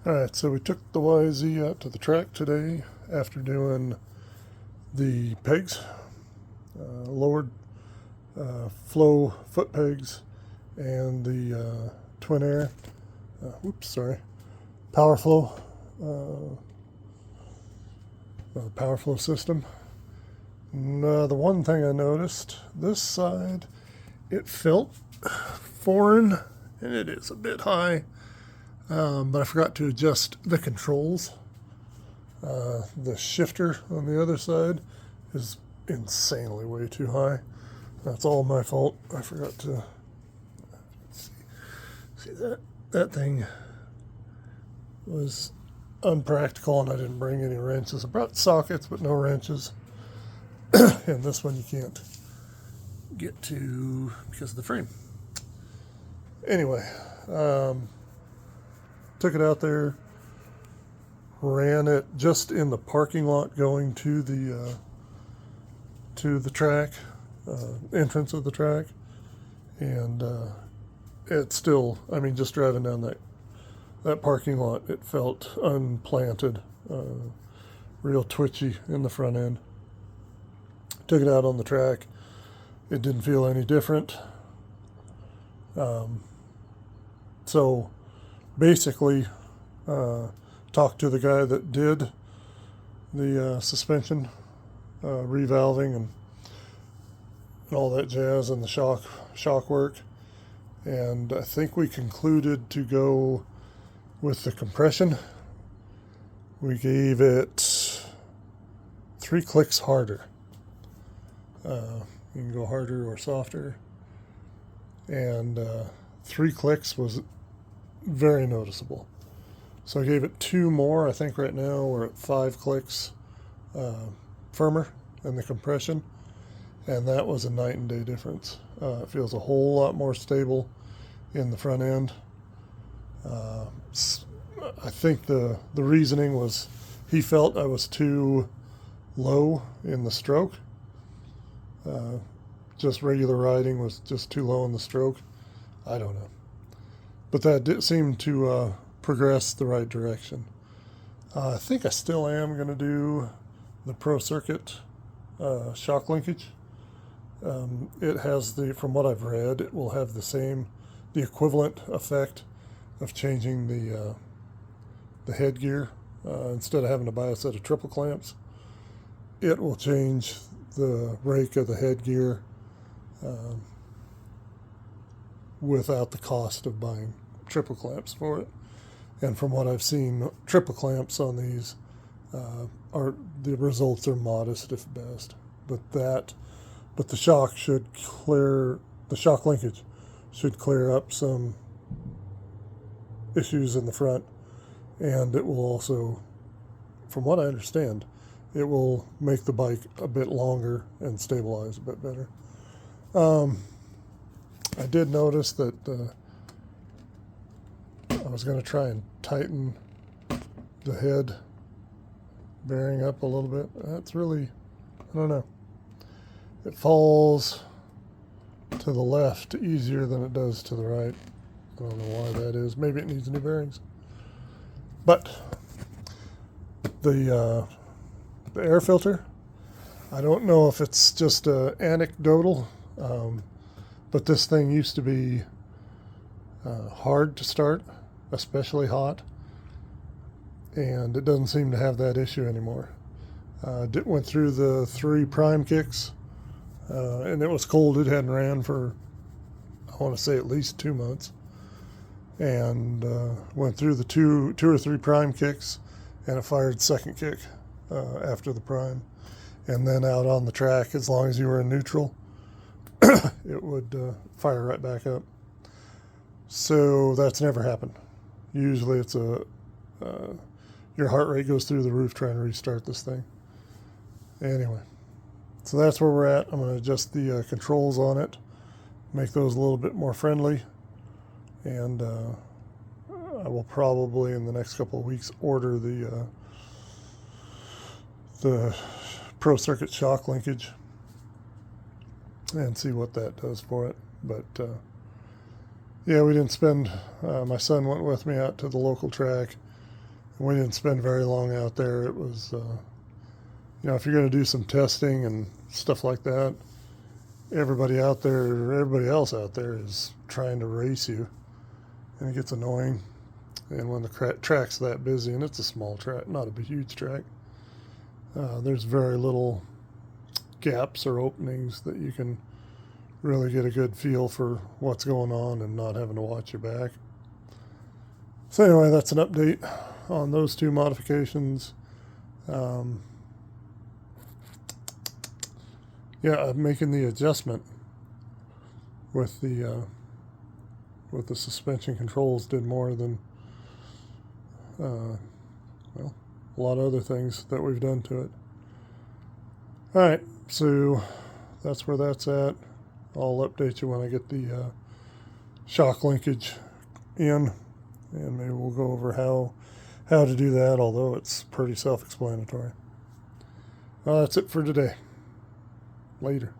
Alright, so we took the YZ out to the track today after doing the pegs, lowered flow foot pegs, and the twin air, power flow, power flow system. And, the one thing I noticed, this side, it felt foreign, and it is a bit high. But I forgot to adjust the controls. The shifter on the other side is insanely way too high. That's all my fault. I forgot to see that thing was unpractical, and I didn't bring any wrenches. I brought sockets, but no wrenches. And this one you can't get to because of the frame. Anyway, took it out there, ran it just in the parking lot going to the track, entrance of the track, and it still, I mean, just driving down that parking lot, it felt unplanted, real twitchy in the front end. Took it out on the track. It didn't feel any different. So basically, talked to the guy that did the suspension, revalving and all that jazz, and the shock work. And I think we concluded to go with the compression. We gave it 3 clicks harder. You can go harder or softer. And 3 clicks was very noticeable. So I gave it 2 more. I think right now we're at 5 clicks firmer in the compression. And that was a night and day difference. It feels a whole lot more stable in the front end. I think the reasoning was he felt I was too low in the stroke. Just regular riding was just too low in the stroke. I don't know. But that did seem to progress the right direction. I think I still am going to do the Pro Circuit shock linkage. It has from what I've read, it will have the equivalent effect of changing the headgear. Instead of having to buy a set of triple clamps, it will change the rake of the headgear without the cost of buying triple clamps for it. And from what I've seen, triple clamps on these the results are modest if best. But the shock linkage should clear up some issues in the front, and it will also, from what I understand, it will make the bike a bit longer and stabilize a bit better. I did notice that I was going to try and tighten the head bearing up a little bit. That's really, I don't know. It falls to the left easier than it does to the right. I don't know why that is. Maybe it needs new bearings. But the air filter, I don't know if it's just anecdotal, but this thing used to be hard to start, especially hot, and it doesn't seem to have that issue anymore. Went through the 3 prime kicks, and it was cold. It hadn't ran for, I want to say, at least 2 months, and went through the 2 or 3 prime kicks, and it fired second kick after the prime. And then out on the track, as long as you were in neutral, it would fire right back up. So that's never happened. Usually it's your heart rate goes through the roof trying to restart this thing. Anyway, so that's where we're at. I'm going to adjust the controls on it, make those a little bit more friendly, and I will probably in the next couple of weeks order the Pro Circuit shock linkage and see what that does for it. But yeah, we didn't spend, my son went with me out to the local track, We didn't spend very long out there. It was, if you're going to do some testing and stuff like that, everybody else out there is trying to race you, and it gets annoying. And when the track's that busy, and it's a small track, not a huge track, there's very little gaps or openings that you can really get a good feel for what's going on and not having to watch your back. So anyway, that's an update on those two modifications. I'm making the adjustment with the suspension controls did more than a lot of other things that we've done to it. All right, so that's where that's at. I'll update you when I get the shock linkage in, and maybe we'll go over how to do that, although it's pretty self-explanatory. That's it for today. Later.